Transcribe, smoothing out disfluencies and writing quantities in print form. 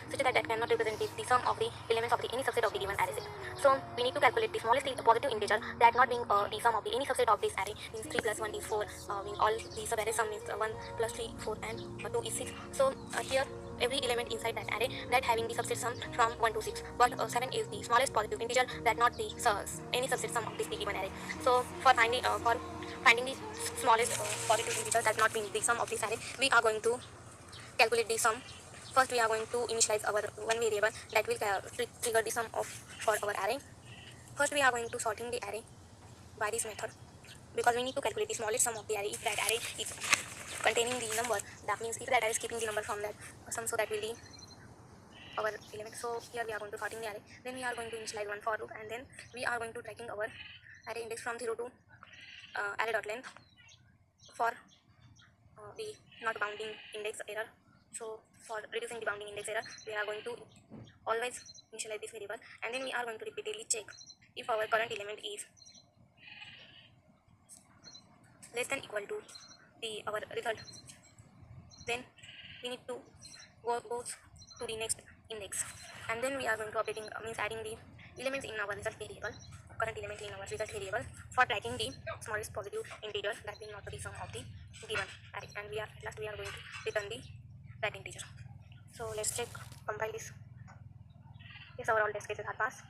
such that cannot represent the sum of the elements of the any subset of the given array set. So we need to calculate the smallest positive integer that not being the sum of the any subset of this array, means 3 plus 1 is 4, means all the sub array sum is 1 plus 3 4 and 2 is 6. So here every element inside that array that having the subset sum from 1 to 6, but 7 is the smallest positive integer that not the any subset sum of this given array. So for finding the smallest positive integer that not being the sum of this array, we are going to calculate the sum. First we are going to initialize our one variable that will trigger the sum of for our array. First we are going to sorting the array by this method, because we need to calculate the smallest sum of the array. If that array is containing the number, that means if that array is keeping the number from that sum, so that will be our element. So here we are going to sorting the array, then we are going to initialize one for loop, and then we are going to tracking our array index from 0 to array dot length for the not bounding index error. So for reducing the bounding index error, we are going to always initialize this variable, and then we are going to repeatedly check if our current element is less than equal to our result. Then we need to go to the next index, and then we are going to updating means adding the elements in our result variable, current element in our result variable, for tracking the smallest positive integer that will not be sum of the given array, and we are going to return that integer. So let's check, compile this. Yes, our all test cases are passed.